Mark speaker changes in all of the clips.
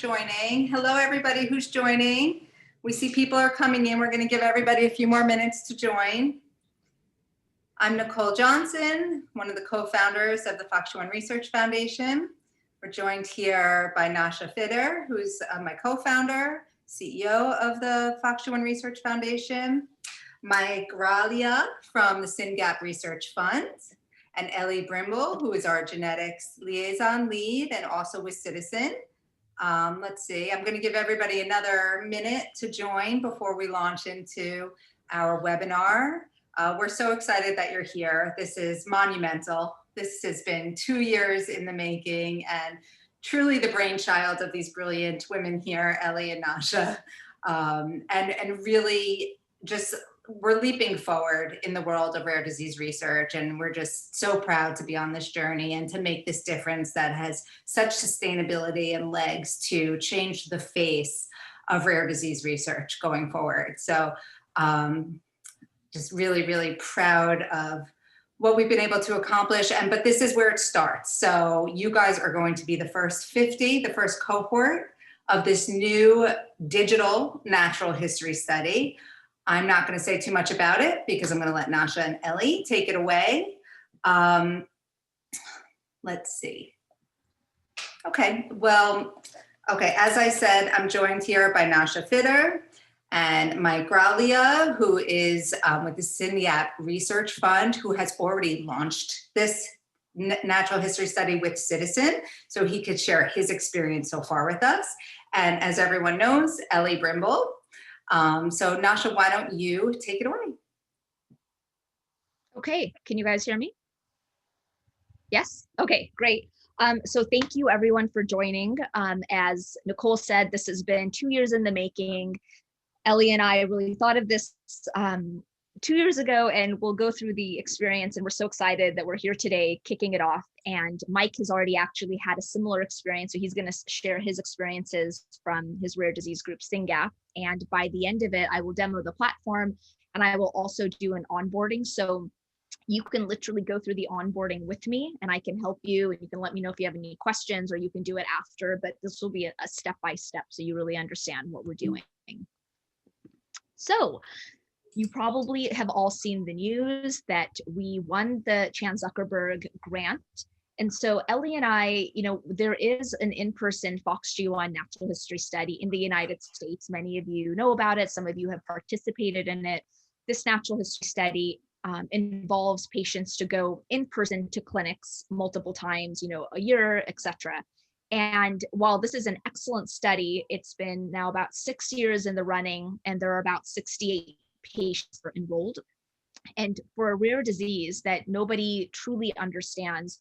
Speaker 1: Joining. Hello, everybody who's joining. We see people are coming in. We're going to give everybody a few more minutes to join. I'm Nicole Johnson, one of the co-founders of the FOXG1 Research Foundation. We're joined here by Nasha Fitter, who's my co-founder, CEO of the FOXG1 Research Foundation, Mike Gralia from the SYNGAP Research Fund, and Ellie Brimble, who is our genetics liaison lead and also with Citizen. Let's see, I'm going to give everybody another minute to join before we launch into our webinar. We're so excited that you're here. This is monumental. This has been 2 years in the making and truly the brainchild of these brilliant women here, Ellie and Nasha. And really just, we're leaping forward in the world of rare disease research, and we're just so proud to be on this journey and to make this difference that has such sustainability and legs to change the face of rare disease research going forward. So just really, really proud of what we've been able to accomplish. But this is where it starts. So you guys are going to be the first 50, the first cohort of this new digital natural history study. I'm not going to say too much about it because I'm going to let Nasha and Ellie take it away. Let's see. Okay, well, okay, as I said, I'm joined here by Nasha Fitter and Mike Gralia, who is with the SYNGAP Research Fund, who has already launched this natural history study with Citizen, so he could share his experience so far with us. And as everyone knows, Ellie Brimble. So Nasha, why don't you take it away?
Speaker 2: Okay, can you guys hear me? Yes? Okay, great. So thank you everyone for joining. As Nicole said, this has been 2 years in the making. Ellie and I really thought of this 2 years ago, and we'll go through the experience, and we're so excited that we're here today kicking it off. And Mike has already actually had a similar experience, so he's going to share his experiences from his rare disease group SYNGAP. And by the end of it, I will demo the platform, and I will also do an onboarding. So you can literally go through the onboarding with me, and I can help you, and you can let me know if you have any questions, or you can do it after, but this will be a step-by-step so you really understand what we're doing. So you probably have all seen the news that we won the Chan Zuckerberg grant. And so Ellie and I, there is an in-person FOXG1 natural history study in the United States. Many of you know about it. Some of you have participated in it. This natural history study involves patients to go in person to clinics multiple times, a year, etc. And while this is an excellent study, it's been now about 6 years in the running, and there are about 68 patients are enrolled. And for a rare disease that nobody truly understands,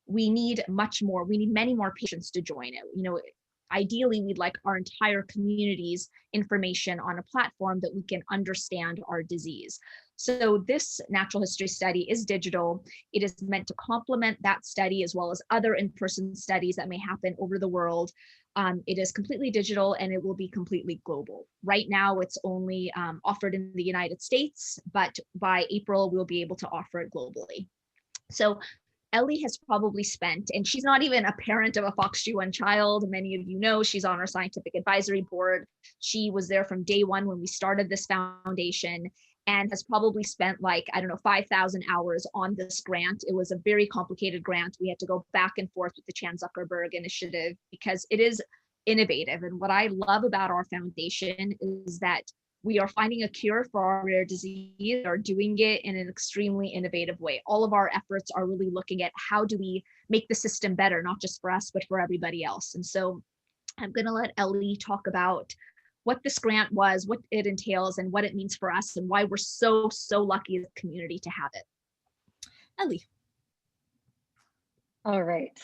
Speaker 2: we need much more. We need many more patients to join it. Ideally, we'd like our entire community's information on a platform that we can understand our disease. So this natural history study is digital. It is meant to complement that study as well as other in-person studies that may happen over the world. It is completely digital, and it will be completely global. Right now, it's only offered in the United States, but by April, we'll be able to offer it globally. So Ellie has probably spent, and she's not even a parent of a FOXG1 child. Many of you know she's on our scientific advisory board. She was there from day one when we started this foundation, and has probably spent 5,000 hours on this grant. It was a very complicated grant. We had to go back and forth with the Chan Zuckerberg initiative because it is innovative. And what I love about our foundation is that we are finding a cure for our rare disease, are doing it in an extremely innovative way. All of our efforts are really looking at how do we make the system better, not just for us, but for everybody else. And so I'm going to let Ellie talk about what this grant was, what it entails, and what it means for us, and why we're so lucky as a community to have it. Ellie.
Speaker 3: All right.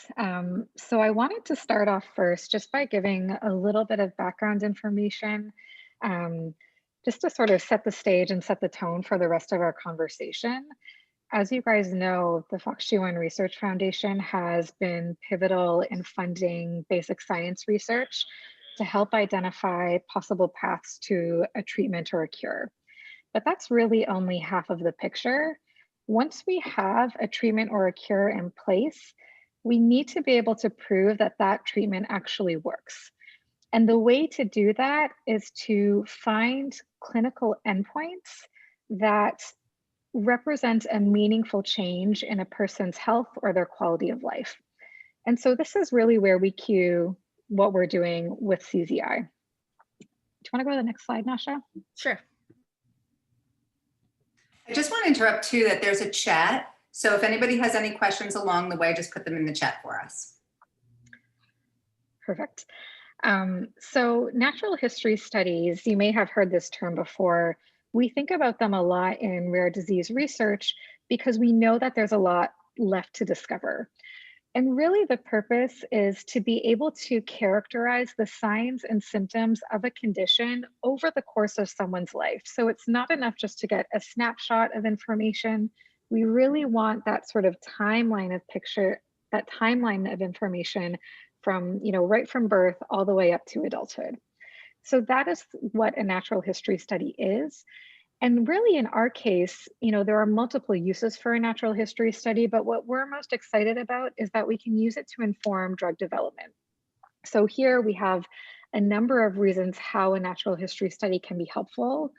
Speaker 3: So I wanted to start off first just by giving a little bit of background information, just to sort of set the stage and set the tone for the rest of our conversation. As you guys know, the FOXG1 Research Foundation has been pivotal in funding basic science research to help identify possible paths to a treatment or a cure. But that's really only half of the picture. Once we have a treatment or a cure in place, we need to be able to prove that that treatment actually works. And the way to do that is to find clinical endpoints that represent a meaningful change in a person's health or their quality of life. And so this is really where we cue what we're doing with CZI. Do you want to go to the next slide, Nasha?
Speaker 2: Sure.
Speaker 1: I just want to interrupt too that there's a chat. So if anybody has any questions along the way, just put them in the chat for us.
Speaker 3: Perfect. So natural history studies, you may have heard this term before. We think about them a lot in rare disease research because we know that there's a lot left to discover. And really the purpose is to be able to characterize the signs and symptoms of a condition over the course of someone's life. So it's not enough just to get a snapshot of information. We really want that sort of timeline of picture, that timeline of information from, right from birth all the way up to adulthood. So that is what a natural history study is. And really in our case, there are multiple uses for a natural history study, but what we're most excited about is that we can use it to inform drug development. So here we have a number of reasons how a natural history study can be helpful.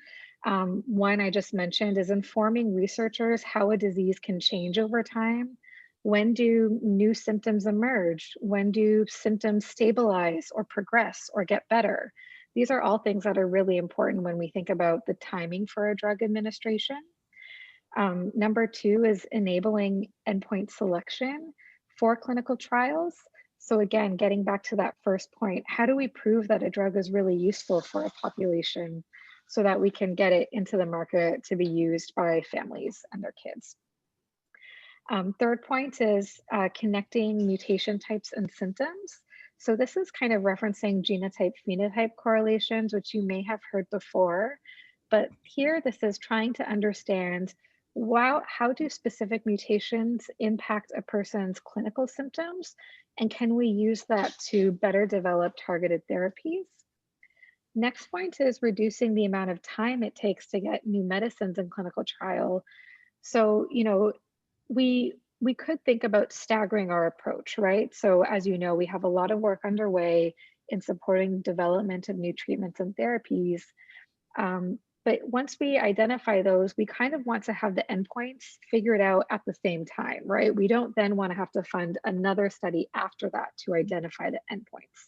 Speaker 3: One I just mentioned is informing researchers how a disease can change over time. When do new symptoms emerge? When do symptoms stabilize or progress or get better? These are all things that are really important when we think about the timing for a drug administration. Number two is enabling endpoint selection for clinical trials. So again, getting back to that first point, how do we prove that a drug is really useful for a population so that we can get it into the market to be used by families and their kids? Third point is connecting mutation types and symptoms. So this is kind of referencing genotype-phenotype correlations, which you may have heard before. But here, this is trying to understand, how do specific mutations impact a person's clinical symptoms? And can we use that to better develop targeted therapies? Next point is reducing the amount of time it takes to get new medicines in clinical trial. So, we could think about staggering our approach, right? So as you know, we have a lot of work underway in supporting development of new treatments and therapies. But once we identify those, we kind of want to have the endpoints figured out at the same time, right? We don't then want to have to fund another study after that to identify the endpoints.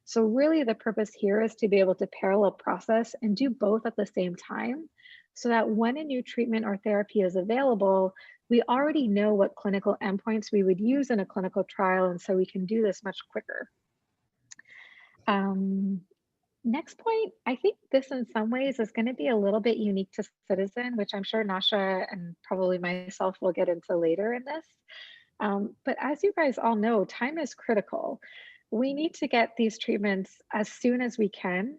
Speaker 3: So really the purpose here is to be able to parallel process and do both at the same time, so that when a new treatment or therapy is available, we already know what clinical endpoints we would use in a clinical trial, and so we can do this much quicker. Next point, I think this in some ways is going to be a little bit unique to Citizen, which I'm sure Nasha and probably myself will get into later in this. But as you guys all know, time is critical. We need to get these treatments as soon as we can.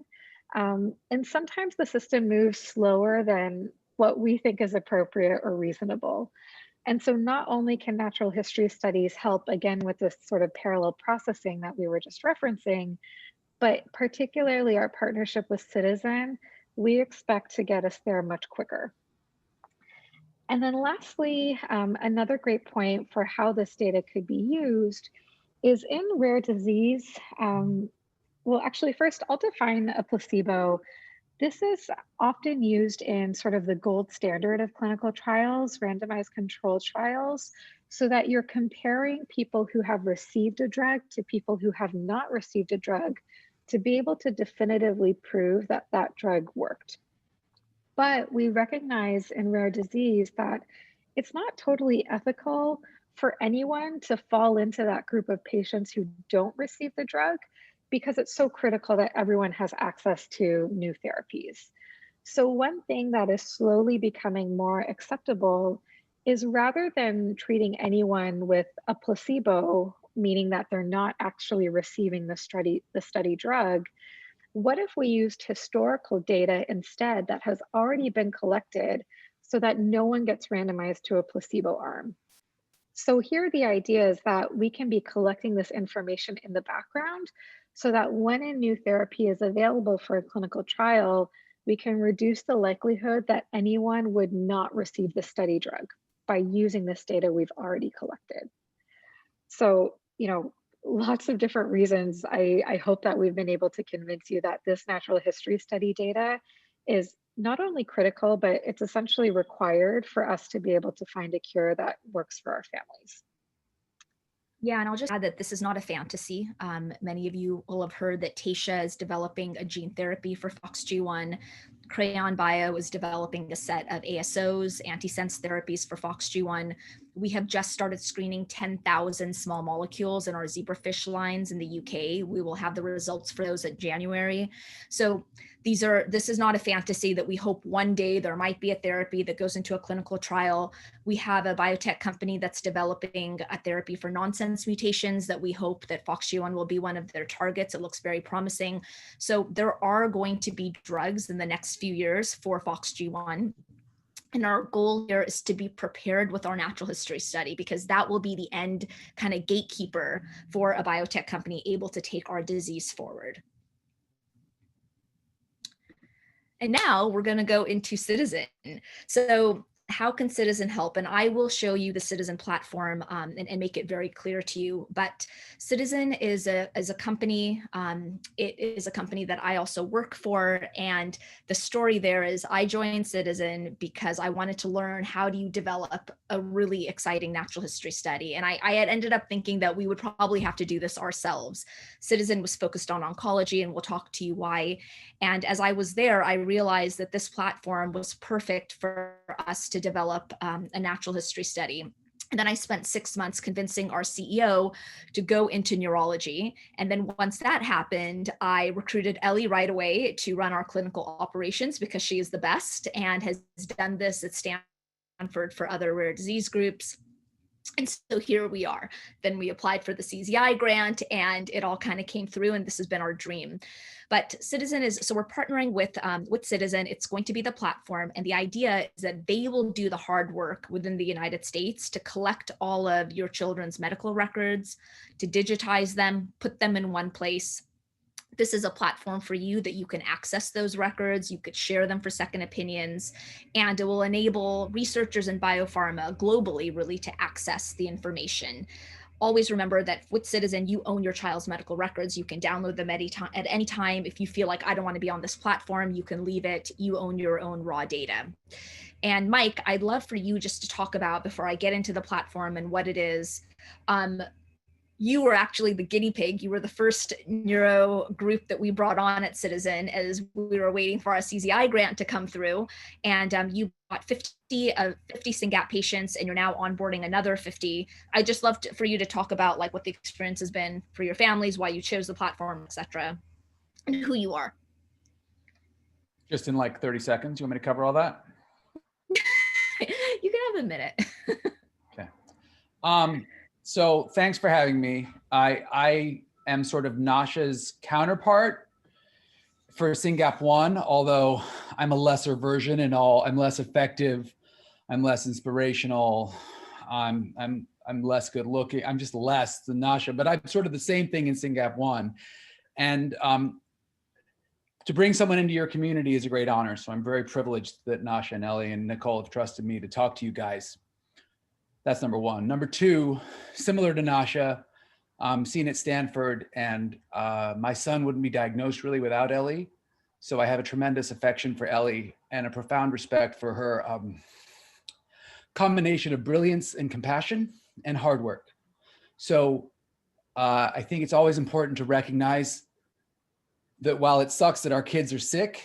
Speaker 3: And sometimes the system moves slower than what we think is appropriate or reasonable. And so not only can natural history studies help, again, with this sort of parallel processing that we were just referencing, but particularly our partnership with Citizen, we expect to get us there much quicker. And then lastly, another great point for how this data could be used is in rare disease. Well, actually, first I'll define a placebo. This is often used in sort of the gold standard of clinical trials, randomized controlled trials, so that you're comparing people who have received a drug to people who have not received a drug to be able to definitively prove that that drug worked. But we recognize in rare disease that it's not totally ethical for anyone to fall into that group of patients who don't receive the drug, because it's so critical that everyone has access to new therapies. So one thing that is slowly becoming more acceptable is, rather than treating anyone with a placebo, meaning that they're not actually receiving the study drug, what if we used historical data instead that has already been collected so that no one gets randomized to a placebo arm? So here the idea is that we can be collecting this information in the background so that when a new therapy is available for a clinical trial, we can reduce the likelihood that anyone would not receive the study drug by using this data we've already collected. So, lots of different reasons, I hope that we've been able to convince you that this natural history study data is not only critical, but it's essentially required for us to be able to find a cure that works for our families.
Speaker 2: Yeah, and I'll just add that this is not a fantasy. Many of you will have heard that Taysha is developing a gene therapy for FOXG1. Crayon Bio is developing a set of ASOs, antisense therapies for FOXG1. We have just started screening 10,000 small molecules in our zebrafish lines in the UK. We will have the results for those in January. So this is not a fantasy that we hope one day there might be a therapy that goes into a clinical trial. We have a biotech company that's developing a therapy for nonsense mutations that we hope that FOXG1 will be one of their targets. It looks very promising. So there are going to be drugs in the next few years for FOXG1. And our goal here is to be prepared with our natural history study, because that will be the end kind of gatekeeper for a biotech company able to take our disease forward. And now we're going to go into Citizen. So how can Citizen help? And I will show you the Citizen platform and make it very clear to you. But Citizen is a company. It is a company that I also work for. And the story there is I joined Citizen because I wanted to learn how do you develop a really exciting natural history study. And I had ended up thinking that we would probably have to do this ourselves. Citizen was focused on oncology, and we'll talk to you why. And as I was there, I realized that this platform was perfect for us to develop a natural history study. And then I spent 6 months convincing our CEO to go into neurology. And then once that happened, I recruited Ellie right away to run our clinical operations because she is the best and has done this at Stanford for other rare disease groups. And so here we are. Then we applied for the CZI grant and it all kind of came through, and this has been our dream. But Citizen is, so we're partnering with Citizen. It's going to be the platform. And the idea is that they will do the hard work within the United States to collect all of your children's medical records, to digitize them, put them in one place. This is a platform for you that you can access those records, you could share them for second opinions, and it will enable researchers in biopharma globally really to access the information. Always remember that with Citizen, you own your child's medical records. You can download them at any time. If you feel like I don't want to be on this platform, you can leave it. You own your own raw data. And Mike, I'd love for you just to talk about, before I get into the platform and what it is, you were actually the guinea pig. You were the first neuro group that we brought on at Citizen as we were waiting for our CZI grant to come through. And you bought 50 SYNGAP patients, and you're now onboarding another 50. I just love for you to talk about like what the experience has been for your families, why you chose the platform, et cetera, and who you are.
Speaker 4: Just in like 30 seconds, you want me to cover all that?
Speaker 2: You can have a minute.
Speaker 4: Okay. So thanks for having me. I am sort of Nasha's counterpart for SYNGAP1, although I'm a lesser version and I'm less effective. I'm less inspirational. I'm less good looking. I'm just less than Nasha, but I'm sort of the same thing in SYNGAP1. And to bring someone into your community is a great honor. So I'm very privileged that Nasha and Ellie and Nicole have trusted me to talk to you guys. That's number one. Number two, similar to Nasha, seen at Stanford, and my son wouldn't be diagnosed really without Ellie. So I have a tremendous affection for Ellie and a profound respect for her combination of brilliance and compassion and hard work. So I think it's always important to recognize that while it sucks that our kids are sick,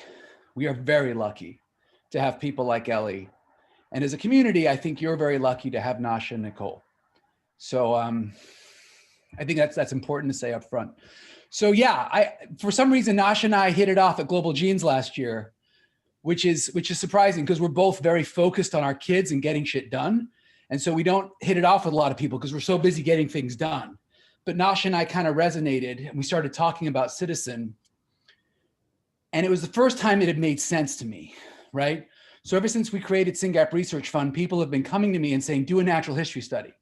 Speaker 4: we are very lucky to have people like Ellie. And as a community, I think you're very lucky to have Nasha and Nicole. So I think that's important to say up front. So yeah, for some reason, Nasha and I hit it off at Global Genes last year, which is surprising because we're both very focused on our kids and getting shit done. And so we don't hit it off with a lot of people because we're so busy getting things done. But Nasha and I kind of resonated, and we started talking about Citizen. And it was the first time it had made sense to me, right? So ever since we created SYNGAP Research Fund, people have been coming to me and saying, do a natural history study.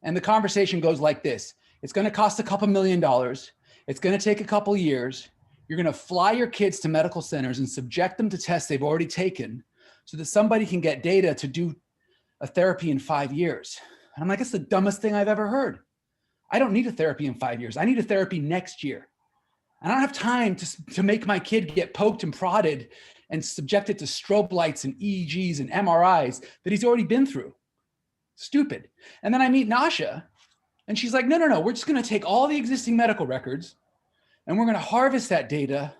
Speaker 4: And the conversation goes like this. It's going to cost a couple $1 million. It's going to take a couple years. You're going to fly your kids to medical centers and subject them to tests they've already taken so that somebody can get data to do a therapy in 5 years. And I'm like, it's the dumbest thing I've ever heard. I don't need a therapy in 5 years. I need a therapy next year. I don't have time to make my kid get poked and prodded and subjected to strobe lights and EEGs and MRIs that he's already been through. Stupid. And then I meet Nasha, and she's like, no, we're just going to take all the existing medical records and we're going to harvest that data.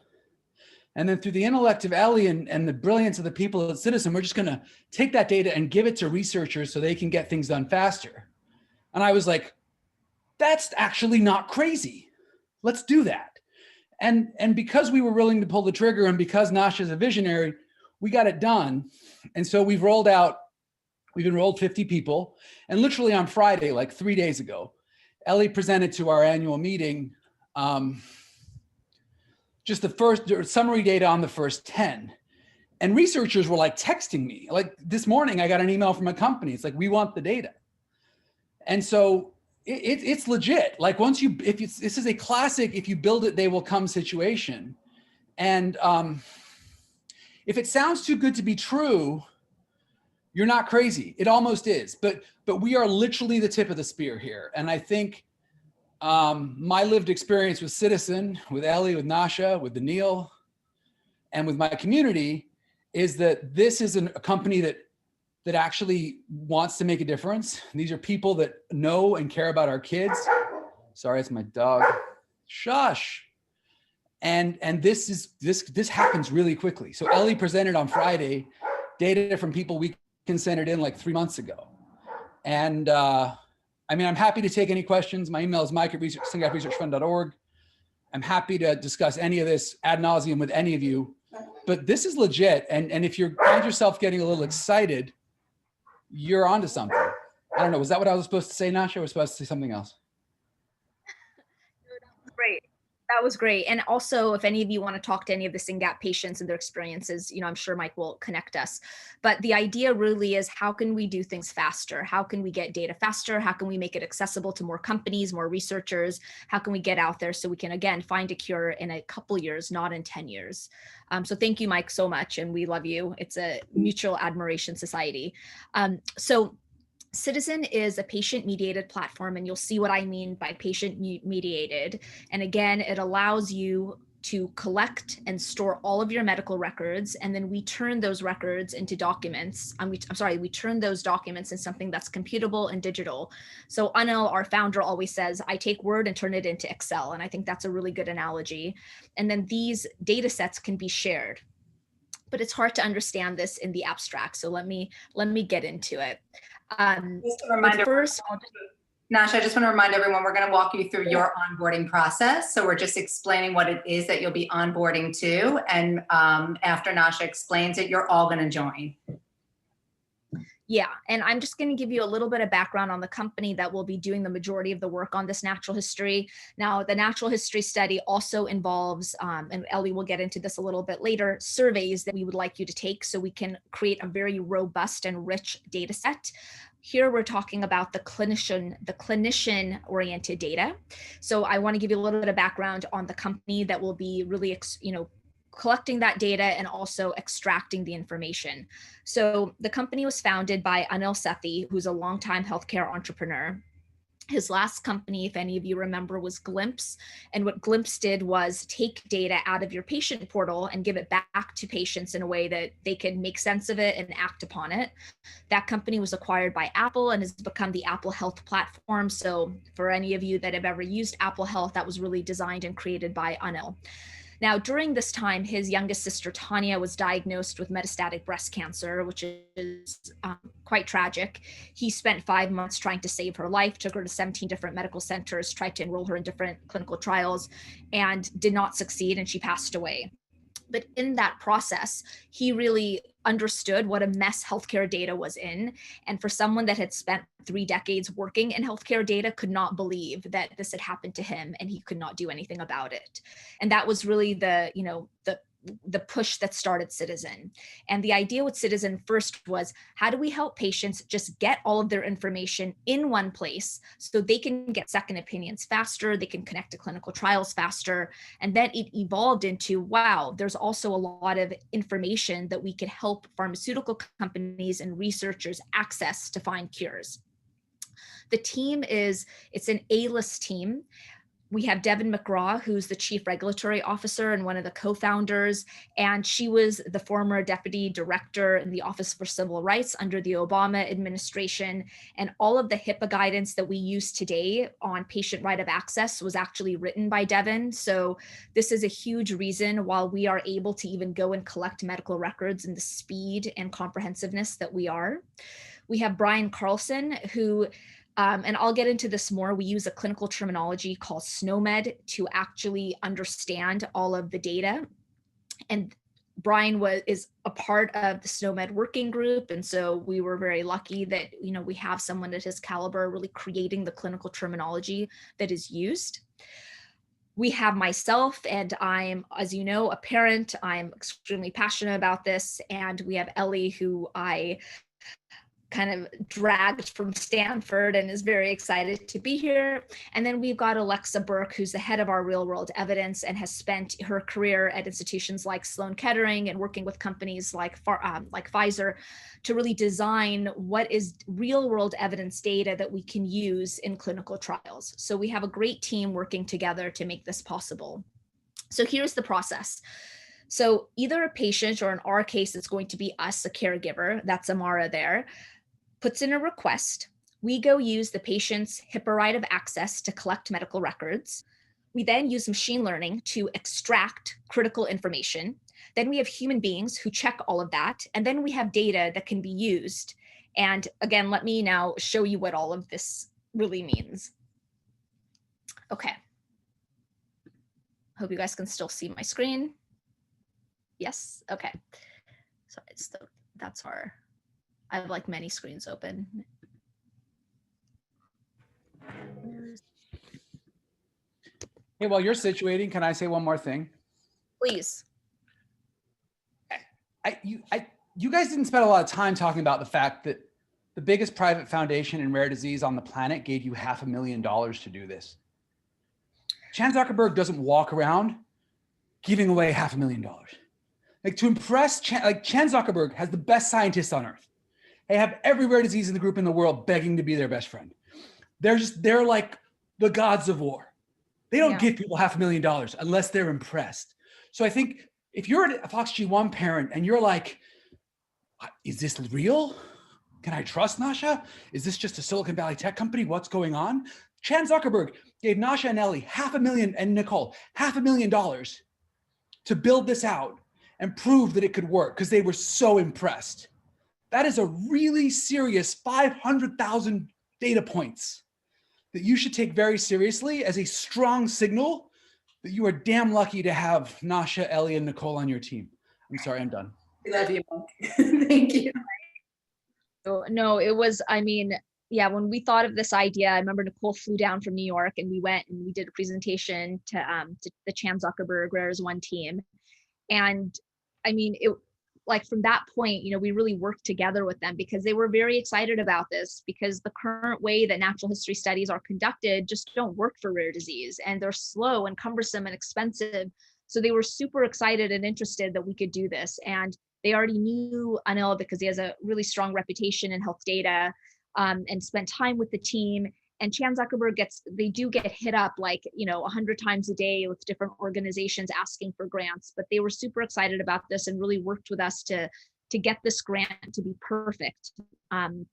Speaker 4: And then through the intellect of Ellie and the brilliance of the people at Citizen, we're just going to take that data and give it to researchers so they can get things done faster. And I was like, that's actually not crazy. Let's do that. And because we were willing to pull the trigger and because Nasha's a visionary, we got it done. And so we've enrolled 50 people. And literally on Friday, like 3 days ago, Ellie presented to our annual meeting just the first summary data on the first 10. And researchers were like texting me. Like this morning, I got an email from a company. It's like, we want the data. And so it's legit. Like this is a classic, if you build it, they will come situation. And if it sounds too good to be true, you're not crazy. It almost is, but we are literally the tip of the spear here. And I think my lived experience with Citizen, with Ellie, with Nasha, with Daniil, and with my community is that this is a company that actually wants to make a difference. These are people that know and care about our kids. Sorry, it's my dog. Shush. And this happens really quickly. So Ellie presented on Friday data from people we consented in like 3 months ago. And I mean, I'm happy to take any questions. My email is mike@syncapresearchfund.org. I'm happy to discuss any of this ad nauseum with any of you, but this is legit. And if you find yourself getting a little excited, you're onto something. I don't know. Was that what I was supposed to say, Nasha? Or was I supposed to say something else?
Speaker 2: Great. That was great. And also, if any of you want to talk to any of the SYNGAP patients and their experiences, I'm sure Mike will connect us. But the idea really is, how can we do things faster? How can we get data faster? How can we make it accessible to more companies, more researchers? How can we get out there so we can, again, find a cure in a couple years, not in 10 years? So thank you, Mike, so much. And we love you. It's a mutual admiration society. So Citizen is a patient-mediated platform, and you'll see what I mean by patient-mediated. And again, it allows you to collect and store all of your medical records, and then we turn those records into documents. We turn those documents in something that's computable and digital. So Anil, our founder, always says, I take Word and turn it into Excel. And I think that's a really good analogy. And then these data sets can be shared. But it's hard to understand this in the abstract. So let me get into it.
Speaker 1: Just a reminder, Nasha, I just want to remind everyone, we're going to walk you through your onboarding process. So we're just explaining what it is that you'll be onboarding to. And after Nasha explains it, you're all going to join.
Speaker 2: Yeah, and I'm just going to give you a little bit of background on the company that will be doing the majority of the work on this natural history. Now, the natural history study also involves, and Ellie will get into this a little bit later, surveys that we would like you to take so we can create a very robust and rich data set. Here we're talking about the clinician-oriented data. So I want to give you a little bit of background on the company that will be really, collecting that data and also extracting the information. So the company was founded by Anil Sethi, who's a longtime healthcare entrepreneur. His last company, if any of you remember, was Glimpse. And what Glimpse did was take data out of your patient portal and give it back to patients in a way that they can make sense of it and act upon it. That company was acquired by Apple and has become the Apple Health platform. So for any of you that have ever used Apple Health, that was really designed and created by Anil. Now, during this time, his youngest sister, Tanya, was diagnosed with metastatic breast cancer, which is quite tragic. He spent 5 months trying to save her life, took her to 17 different medical centers, tried to enroll her in different clinical trials, and did not succeed, and she passed away. But in that process, he really understood what a mess healthcare data was in. And for someone that had spent 3 decades working in healthcare data, could not believe that this had happened to him and he could not do anything about it. And that was really the push that started Citizen. And the idea with Citizen first was, how do we help patients just get all of their information in one place so they can get second opinions faster, they can connect to clinical trials faster. And then it evolved into, wow, there's also a lot of information that we could help pharmaceutical companies and researchers access to find cures. The team it's an A-list team. We have Devin McGraw, who's the Chief Regulatory Officer and one of the co-founders, and she was the former Deputy Director in the Office for Civil Rights under the Obama administration. And all of the HIPAA guidance that we use today on patient right of access was actually written by Devin. So this is a huge reason why we are able to even go and collect medical records in the speed and comprehensiveness that we are. We have Brian Carlson, who and I'll get into this more. We use a clinical terminology called SNOMED to actually understand all of the data. And Brian is a part of the SNOMED working group. And so we were very lucky that, we have someone at his caliber really creating the clinical terminology that is used. We have myself, and I'm, as you know, a parent. I'm extremely passionate about this. And we have Ellie, who I kind of dragged from Stanford and is very excited to be here. And then we've got Alexa Burke, who's the head of our real world evidence and has spent her career at institutions like Sloan Kettering and working with companies like Pfizer to really design what is real world evidence data that we can use in clinical trials. So we have a great team working together to make this possible. So here's the process. So either a patient, or in our case, it's going to be us, a caregiver, that's Amara there, puts in a request. We go use the patient's HIPAA right of access to collect medical records. We then use machine learning to extract critical information. Then we have human beings who check all of that. And then we have data that can be used. And again, let me now show you what all of this really means. Okay. Hope you guys can still see my screen. Yes, okay. Sorry, that's our, I have like many screens open.
Speaker 4: Hey, while you're situating, can I say one more thing?
Speaker 2: Please.
Speaker 4: You guys didn't spend a lot of time talking about the fact that the biggest private foundation in rare disease on the planet gave you $500,000 to do this. Chan Zuckerberg doesn't walk around giving away $500,000. Like, to impress Chan Zuckerberg has the best scientists on earth. They have every rare disease in the group in the world begging to be their best friend. They're like the gods of war. They don't give people $500,000 unless they're impressed. So I think if you're a FOXG1 parent and you're like, is this real? Can I trust Nasha? Is this just a Silicon Valley tech company? What's going on? Chan Zuckerberg gave Nasha and Ellie $500,000 and Nicole $500,000 to build this out and prove that it could work because they were so impressed. That is a really serious 500,000 data points that you should take very seriously as a strong signal that you are damn lucky to have Nasha, Ellie, and Nicole on your team. I'm sorry, I'm done.
Speaker 1: We love you, Monk. Thank you.
Speaker 2: No, it was, I mean, yeah, when we thought of this idea, I remember Nicole flew down from New York and we went and we did a presentation to the Chan Zuckerberg Rares One team. And I mean, it, like from that point, we really worked together with them because they were very excited about this, because the current way that natural history studies are conducted just don't work for rare disease, and they're slow and cumbersome and expensive. So they were super excited and interested that we could do this. And they already knew Anil because he has a really strong reputation in health data, and spent time with the team. And Chan Zuckerberg they do get hit up like, 100 times a day with different organizations asking for grants, but they were super excited about this and really worked with us to get this grant to be perfect. And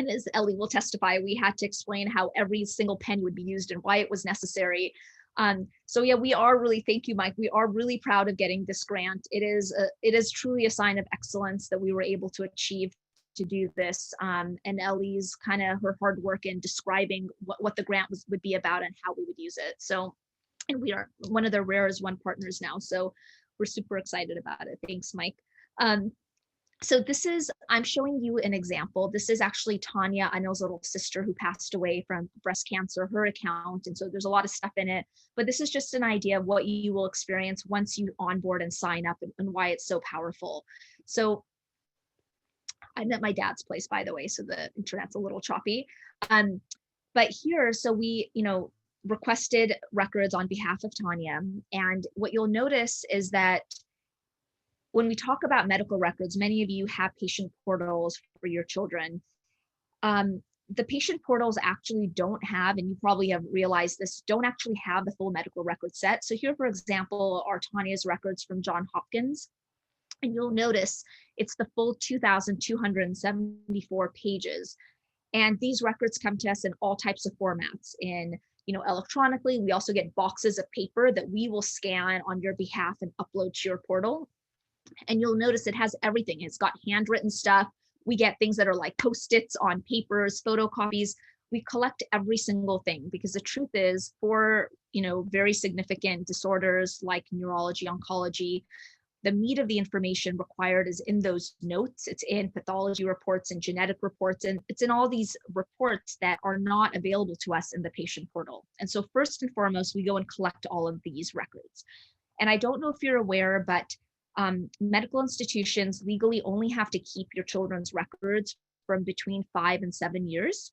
Speaker 2: as Ellie will testify, we had to explain how every single pen would be used and why it was necessary. So yeah, we are really, thank you, Mike. We are really proud of getting this grant. It is truly a sign of excellence that we were able to achieve to do this, and Ellie's kind of her hard work in describing what the grant would be about and how we would use it. So, and we are one of the Rares One partners now, so we're super excited about it. Thanks, Mike. So this is, I'm showing you an example. This is actually Tanya, Anil's little sister, who passed away from breast cancer, her account. And so there's a lot of stuff in it, but this is just an idea of what you will experience once you onboard and sign up, and why it's so powerful. So I'm at my dad's place, by the way, so the internet's a little choppy. But here, so we, requested records on behalf of Tanya. And what you'll notice is that when we talk about medical records, many of you have patient portals for your children. the patient portals actually don't have, and you probably have realized this, don't actually have the full medical record set. So here, for example, are Tanya's records from Johns Hopkins. And you'll notice it's the full 2,274 pages. And these records come to us in all types of formats, in, electronically. We also get boxes of paper that we will scan on your behalf and upload to your portal. And you'll notice it has everything. It's got handwritten stuff. We get things that are like Post-its on papers, photocopies. We collect every single thing, because the truth is, for, very significant disorders like neurology, oncology, the meat of the information required is in those notes. It's in pathology reports and genetic reports, and it's in all these reports that are not available to us in the patient portal. And so first and foremost, we go and collect all of these records. And I don't know if you're aware, but medical institutions legally only have to keep your children's records from between 5 and 7 years.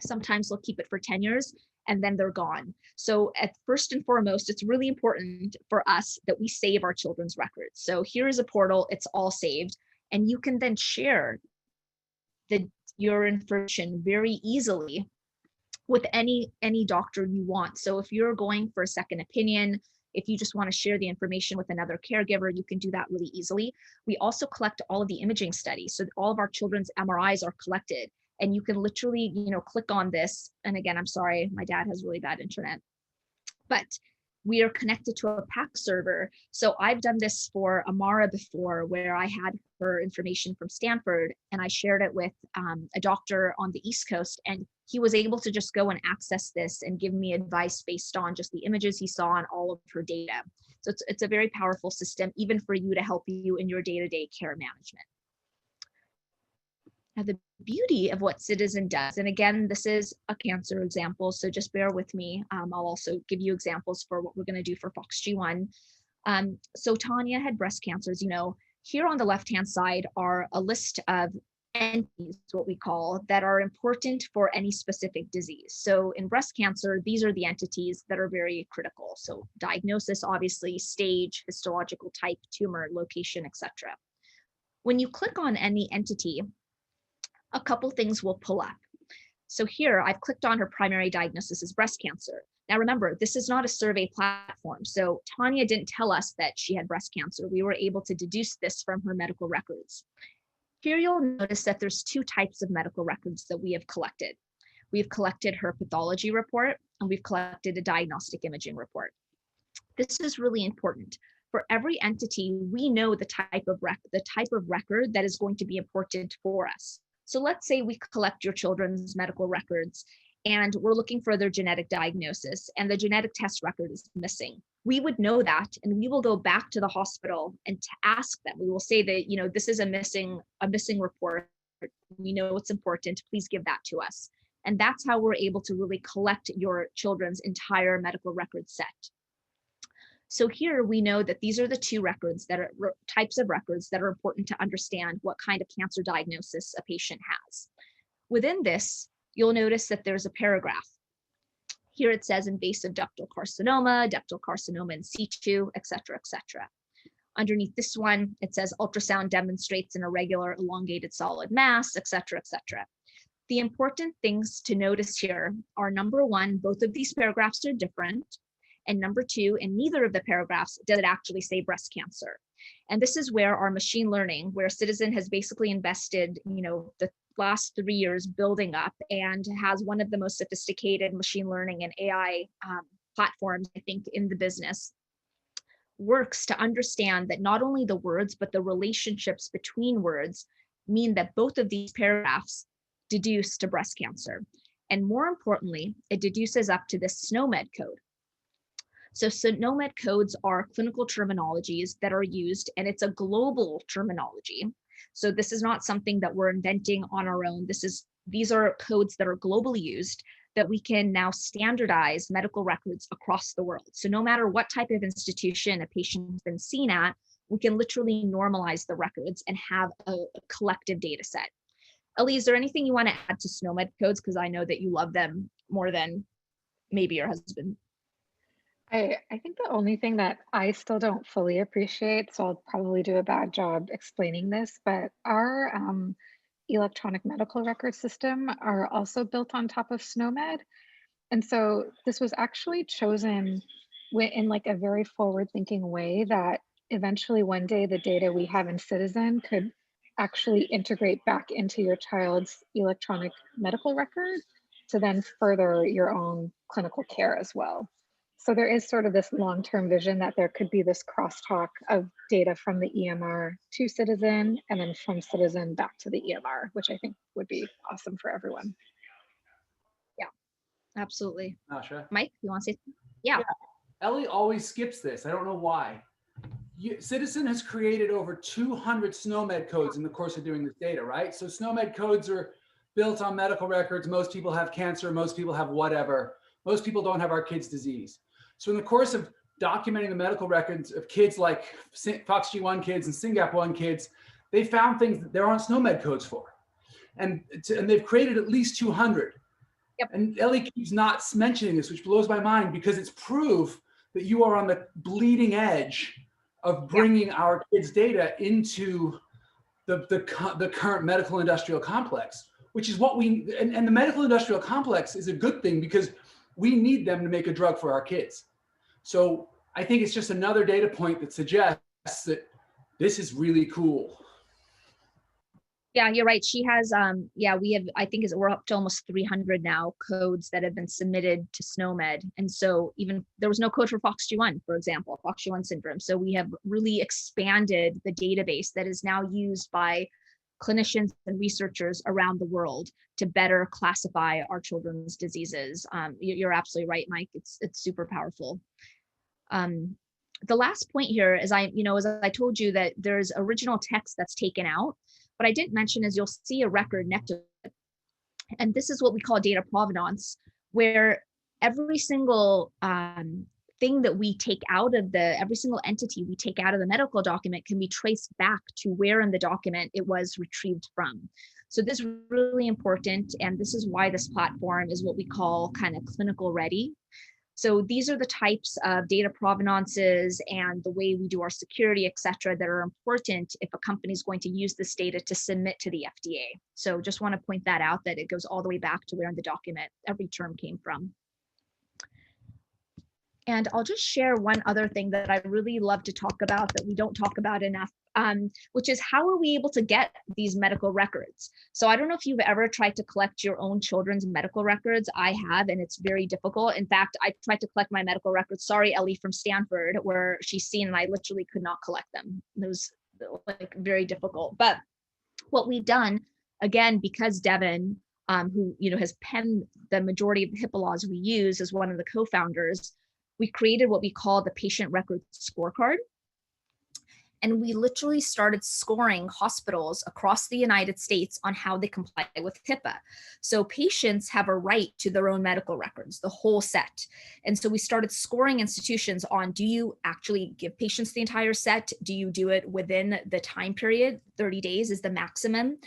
Speaker 2: Sometimes they'll keep it for 10 years and then they're gone. So at first and foremost, it's really important for us that we save our children's records. So here is a portal, it's all saved, and you can then share your information very easily with any doctor you want. So if you're going for a second opinion, if you just want to share the information with another caregiver, you can do that really easily. We also collect all of the imaging studies. So all of our children's MRIs are collected, and you can literally, click on this. And again, I'm sorry, my dad has really bad internet, but we are connected to a PAC server. So I've done this for Amara before, where I had her information from Stanford and I shared it with a doctor on the East Coast, and he was able to just go and access this and give me advice based on just the images he saw and all of her data. So it's a very powerful system, even for you, to help you in your day-to-day care management. Now, the beauty of what Citizen does, and again, this is a cancer example, so just bear with me. I'll also give you examples for what we're going to do for FOXG1. So Tanya had breast cancer, as you know. Here on the left-hand side are a list of entities, what we call, that are important for any specific disease. So in breast cancer, these are the entities that are very critical. So diagnosis, obviously, stage, histological type, tumor, location, etc. When you click on any entity, a couple things will pull up. So here I've clicked on her primary diagnosis as breast cancer. Now remember, this is not a survey platform. So Tanya didn't tell us that she had breast cancer. We were able to deduce this from her medical records. Here you'll notice that there's two types of medical records that we have collected. We've collected her pathology report and we've collected a diagnostic imaging report. This is really important. For every entity, we know the type of record that is going to be important for us. So let's say we collect your children's medical records and we're looking for their genetic diagnosis and the genetic test record is missing. We would know that, and we will go back to the hospital and to ask them. We will say that, this is a missing report. We know it's important. Please give that to us. And that's how we're able to really collect your children's entire medical record set. So here we know that these are the two records that are types of records that are important to understand what kind of cancer diagnosis a patient has. Within this, you'll notice that there's a paragraph. Here it says invasive ductal carcinoma in situ, et cetera, et cetera. Underneath this one, it says ultrasound demonstrates an irregular elongated solid mass, et cetera, et cetera. The important things to notice here are, number one, both of these paragraphs are different. And number two, in neither of the paragraphs does it actually say breast cancer. And this is where our machine learning, where Citizen has basically invested, the last 3 years building up and has one of the most sophisticated machine learning and AI platforms, I think, in the business, works to understand that not only the words, but the relationships between words mean that both of these paragraphs deduce to breast cancer. And more importantly, it deduces up to this SNOMED code. So SNOMED codes are clinical terminologies that are used, and it's a global terminology. So this is not something that we're inventing on our own. These are codes that are globally used that we can now standardize medical records across the world. So no matter what type of institution a patient has been seen at, we can literally normalize the records and have a collective data set. Ellie, is there anything you want to add to SNOMED codes? Because I know that you love them more than maybe your husband.
Speaker 3: I think the only thing that I still don't fully appreciate, so I'll probably do a bad job explaining this, but our electronic medical record system are also built on top of SNOMED. And so this was actually chosen in like a very forward-thinking way that eventually one day the data we have in Citizen could actually integrate back into your child's electronic medical record to then further your own clinical care as well. So there is sort of this long-term vision that there could be this crosstalk of data from the EMR to Citizen and then from Citizen back to the EMR, which I think would be awesome for everyone.
Speaker 2: Absolutely.
Speaker 4: Nasha.
Speaker 2: Mike, you want to say something? Yeah.
Speaker 4: Ellie always skips this. I don't know why. Citizen has created over 200 SNOMED codes in the course of doing this data, right? So SNOMED codes are built on medical records. Most people have cancer. Most people have whatever. Most people don't have our kids' disease. So in the course of documenting the medical records of kids like FOXG1 kids and SYNGAP1 kids, they found things that there aren't SNOMED codes for. And they've created at least 200.
Speaker 2: Yep.
Speaker 4: And Ellie keeps not mentioning this, which blows my mind, because it's proof that you are on the bleeding edge of bringing our kids' data into the current medical industrial complex, which is what we, and the medical industrial complex is a good thing because we need them to make a drug for our kids. So I think it's just another data point that suggests that this is really cool.
Speaker 2: Yeah, you're right. She has, we have, I think we're up to almost 300 now codes that have been submitted to SNOMED. And so even there was no code for FOXG1, for example, FOXG1 syndrome. So we have really expanded the database that is now used by clinicians and researchers around the world to better classify our children's diseases. You're absolutely right, Mike. It's super powerful. The last point here is as I told you that there's original text that's taken out. What I didn't mention is you'll see a record next to it. And this is what we call data provenance, where every single thing that we take out of every single entity we take out of the medical document can be traced back to where in the document it was retrieved from. So this is really important. And this is why this platform is what we call kind of clinical ready. So these are the types of data provenances and the way we do our security, et cetera, that are important if a company is going to use this data to submit to the FDA. So just want to point that out, that it goes all the way back to where in the document every term came from. And I'll just share one other thing that I really love to talk about that we don't talk about enough, which is how are we able to get these medical records? So I don't know if you've ever tried to collect your own children's medical records. I have, and it's very difficult. In fact, I tried to collect my medical records, sorry, Ellie, from Stanford, where she's seen, and I literally could not collect them. It was like very difficult. But what we've done, again, because Devin, who has penned the majority of the HIPAA laws we use, as one of the co-founders, we created what we call the patient record scorecard. And we literally started scoring hospitals across the United States on how they comply with HIPAA. So patients have a right to their own medical records, the whole set. And so we started scoring institutions on, do you actually give patients the entire set? Do you do it within the time period? 30 days is the maximum.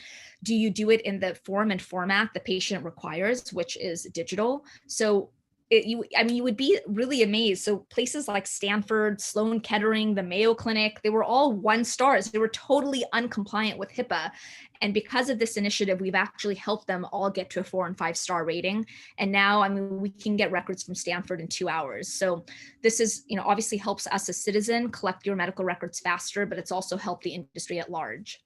Speaker 2: Do you do it in the form and format the patient requires, which is digital? So you would be really amazed. So places like Stanford, Sloan Kettering, the Mayo Clinic, they were all 1 stars. They were totally uncompliant with HIPAA. And because of this initiative, we've actually helped them all get to a 4 and 5 star rating. And now, we can get records from Stanford in 2 hours. So this is, obviously helps us as Citizen collect your medical records faster, but it's also helped the industry at large.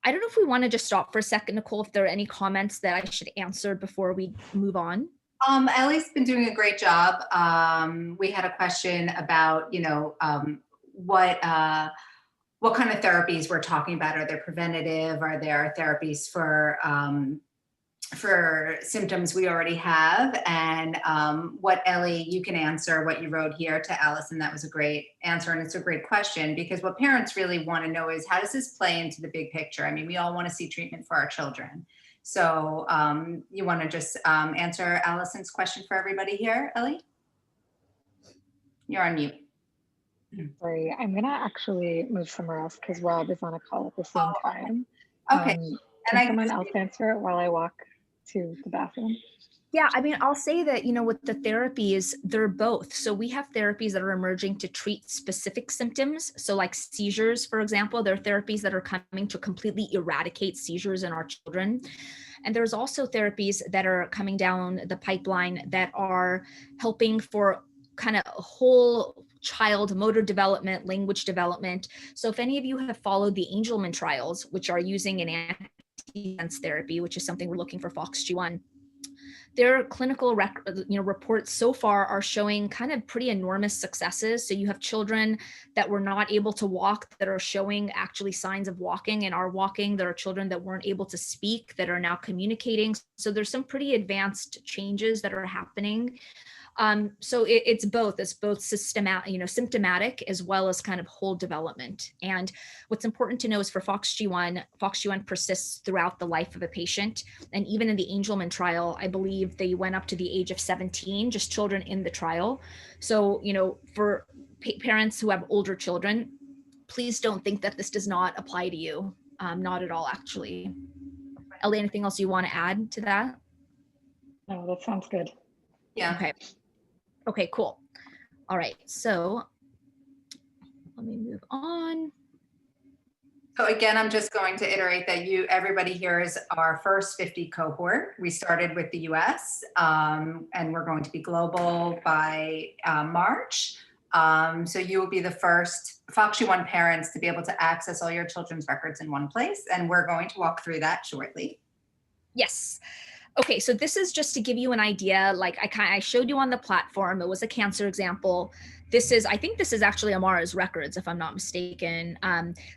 Speaker 2: I don't know if we want to just stop for a second, Nicole, if there are any comments that I should answer before we move on.
Speaker 1: Ellie's been doing a great job. We had a question about, what kind of therapies we're talking about. Are there preventative? Are there therapies for symptoms we already have? And what, Ellie, you can answer what you wrote here to Allison. That was a great answer. And it's a great question, because what parents really want to know is, how does this play into the big picture? We all want to see treatment for our children. So you want to just answer Allison's question for everybody here, Ellie? You're on mute.
Speaker 3: Sorry, I'm going to actually move somewhere else because Rob is on a call at the same time.
Speaker 1: Okay.
Speaker 3: Can someone else answer it while I walk to the bathroom?
Speaker 2: Yeah, I mean, I'll say that, with the therapies, they're both. So we have therapies that are emerging to treat specific symptoms. So like seizures, for example, there are therapies that are coming to completely eradicate seizures in our children. And there's also therapies that are coming down the pipeline that are helping for kind of whole child motor development, language development. So if any of you have followed the Angelman trials, which are using an anti-sense therapy, which is something we're looking for FOXG1, their clinical reports so far are showing kind of pretty enormous successes. So you have children that were not able to walk that are showing actually signs of walking and are walking. There are children that weren't able to speak that are now communicating. So there's some pretty advanced changes that are happening. So it's both systematic, symptomatic as well as kind of whole development. And what's important to know is for FOXG1 persists throughout the life of a patient. And even in the Angelman trial, I believe they went up to the age of 17, just children in the trial. So, for parents who have older children, please don't think that this does not apply to you. Not at all, actually. Ellie, anything else you want to add to that?
Speaker 3: No, that sounds good.
Speaker 1: Yeah.
Speaker 2: Okay, cool. All right, so let me move on.
Speaker 1: So again, I'm just going to iterate that everybody here is our first 50 cohort. We started with the US and we're going to be global by March. So you will be the first FOXG1 parents to be able to access all your children's records in one place. And we're going to walk through that shortly.
Speaker 2: Yes. Okay, so this is just to give you an idea. Like I showed you on the platform, it was a cancer example. I think this is actually Amara's records, if I'm not mistaken.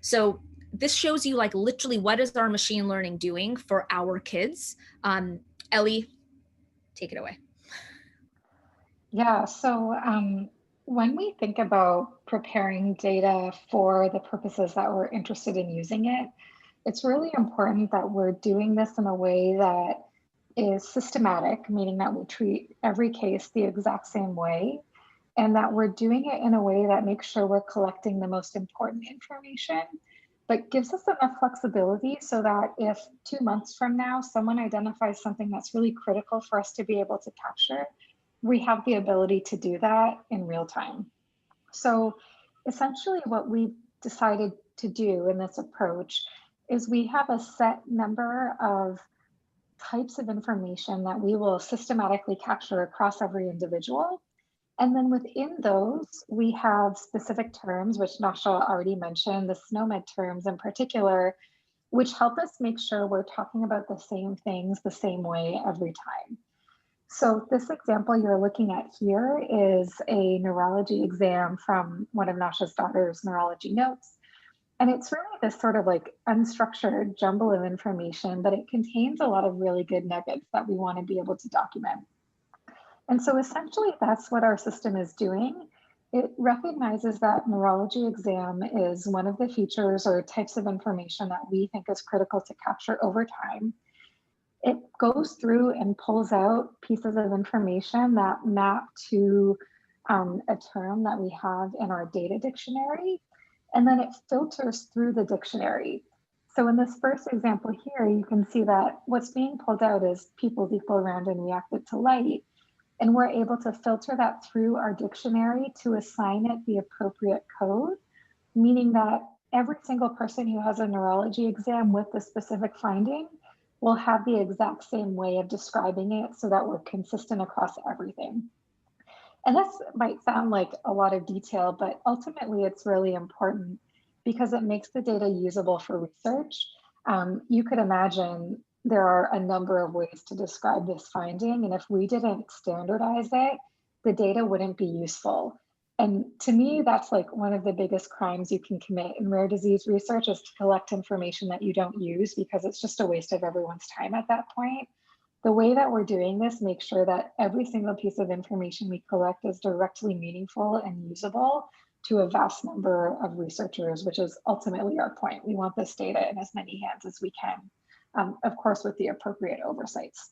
Speaker 2: So this shows you like literally what is our machine learning doing for our kids. Ellie, take it away.
Speaker 3: Yeah, so when we think about preparing data for the purposes that we're interested in using it, it's really important that we're doing this in a way that is systematic, meaning that we treat every case the exact same way, and that we're doing it in a way that makes sure we're collecting the most important information, but gives us enough flexibility so that if 2 months from now, someone identifies something that's really critical for us to be able to capture, we have the ability to do that in real time. So essentially what we decided to do in this approach is we have a set number of types of information that we will systematically capture across every individual. And then within those, we have specific terms, which Nasha already mentioned, the SNOMED terms in particular, which help us make sure we're talking about the same things the same way every time. So this example you're looking at here is a neurology exam from one of Nasha's daughter's neurology notes. And it's really this sort of like unstructured jumble of information, but it contains a lot of really good nuggets that we want to be able to document. And so essentially that's what our system is doing. It recognizes that neurology exam is one of the features or types of information that we think is critical to capture over time. It goes through and pulls out pieces of information that map to a term that we have in our data dictionary, and then it filters through the dictionary. So in this first example here, you can see that what's being pulled out is people's equal around and reacted to light. And we're able to filter that through our dictionary to assign it the appropriate code, meaning that every single person who has a neurology exam with the specific finding will have the exact same way of describing it so that we're consistent across everything. And this might sound like a lot of detail, but ultimately it's really important because it makes the data usable for research. You could imagine there are a number of ways to describe this finding, and if we didn't standardize it, the data wouldn't be useful. And to me, that's like one of the biggest crimes you can commit in rare disease research is to collect information that you don't use because it's just a waste of everyone's time at that point. The way that we're doing this makes sure that every single piece of information we collect is directly meaningful and usable to a vast number of researchers, which is ultimately our point. We want this data in as many hands as we can, of course, with the appropriate oversights.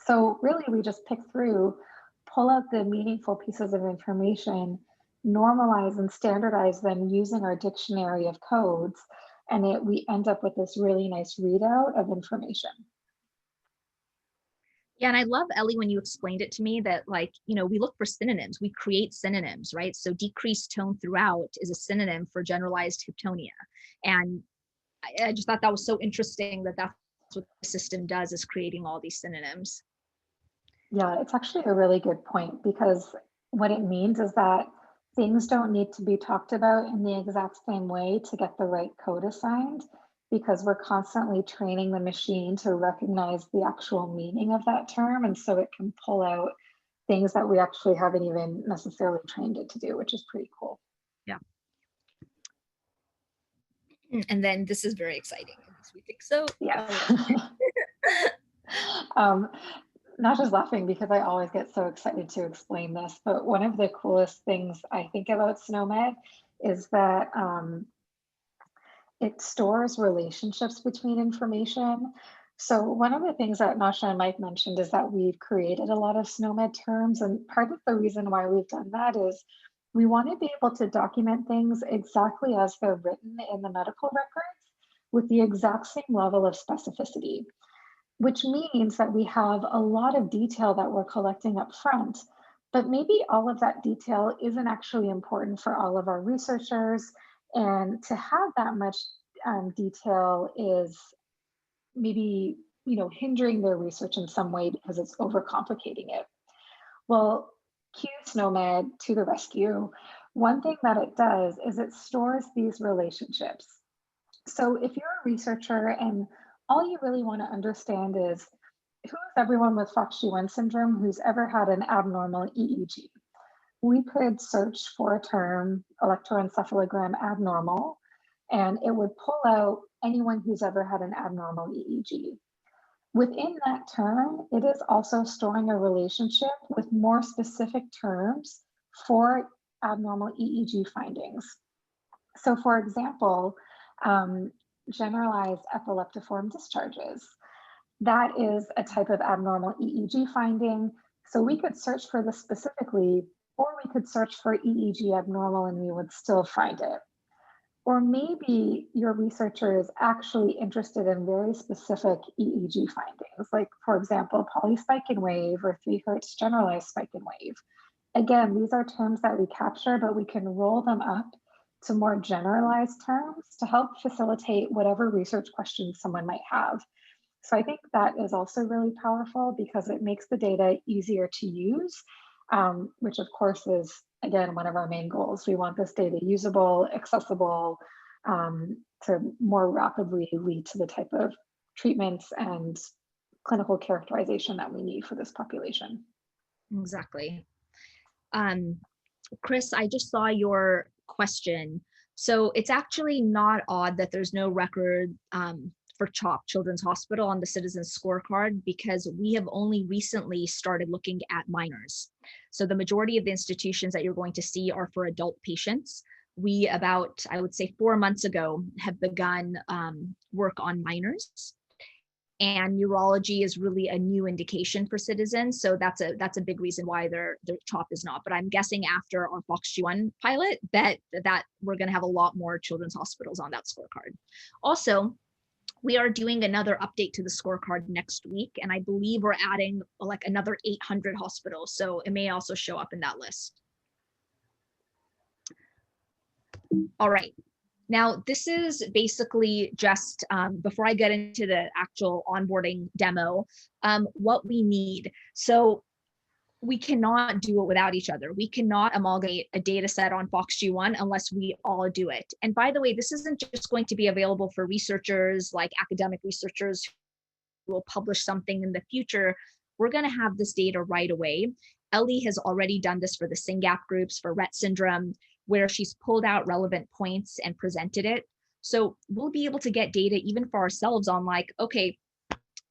Speaker 3: So really, we just pick through, pull out the meaningful pieces of information, normalize and standardize them using our dictionary of codes, and we end up with this really nice readout of information.
Speaker 2: Yeah, and I love, Ellie, when you explained it to me that, like, we look for synonyms, we create synonyms, right? So decreased tone throughout is a synonym for generalized hyptonia. And I just thought that was so interesting that that's what the system does, is creating all these synonyms.
Speaker 3: Yeah, it's actually a really good point, because what it means is that things don't need to be talked about in the exact same way to get the right code assigned, because we're constantly training the machine to recognize the actual meaning of that term. And so it can pull out things that we actually haven't even necessarily trained it to do, which is pretty cool.
Speaker 2: Yeah. And then this is very exciting. At least we think so.
Speaker 3: Yeah. Not just laughing because I always get so excited to explain this, but one of the coolest things I think about SNOMED is that it stores relationships between information. So one of the things that Nasha and Mike mentioned is that we've created a lot of SNOMED terms, and part of the reason why we've done that is we want to be able to document things exactly as they're written in the medical records with the exact same level of specificity, which means that we have a lot of detail that we're collecting up front, but maybe all of that detail isn't actually important for all of our researchers. And to have that much detail is maybe, hindering their research in some way because it's overcomplicating it. Well, Q SNOMED to the rescue. One thing that it does is it stores these relationships. So if you're a researcher and all you really want to understand is who is everyone with FOXG1 syndrome who's ever had an abnormal EEG, we could search for a term, electroencephalogram abnormal, and it would pull out anyone who's ever had an abnormal EEG. Within that term, it is also storing a relationship with more specific terms for abnormal EEG findings. So for example, generalized epileptiform discharges. That is a type of abnormal EEG finding. So we could search for this specifically, or we could search for EEG abnormal and we would still find it. Or maybe your researcher is actually interested in very specific EEG findings, like for example, polyspike and wave or 3 Hertz generalized spike and wave. Again, these are terms that we capture, but we can roll them up to more generalized terms to help facilitate whatever research questions someone might have. So I think that is also really powerful because it makes the data easier to use, which of course is, again, one of our main goals. We want this data usable, accessible, to more rapidly lead to the type of treatments and clinical characterization that we need for this population.
Speaker 2: Exactly. Chris, I just saw your question. So it's actually not odd that there's no record for CHOP, Children's Hospital, on the Citizen Scorecard, because we have only recently started looking at minors. So the majority of the institutions that you're going to see are for adult patients. We about, I would say 4 months ago, have begun work on minors. And neurology is really a new indication for Citizens. So that's a big reason why their CHOP is not. But I'm guessing after our FOXG1 pilot that we're going to have a lot more children's hospitals on that scorecard. Also, we are doing another update to the scorecard next week, and I believe we're adding like another 800 hospitals. So it may also show up in that list. All right. Now, this is basically just, before I get into the actual onboarding demo, what we need. So we cannot do it without each other. We cannot amalgamate a data set on FOXG1 unless we all do it. And by the way, this isn't just going to be available for researchers, like academic researchers who will publish something in the future. We're going to have this data right away. Ellie has already done this for the SYNGAP groups for Rett syndrome, where she's pulled out relevant points and presented it. So we'll be able to get data even for ourselves on like, okay,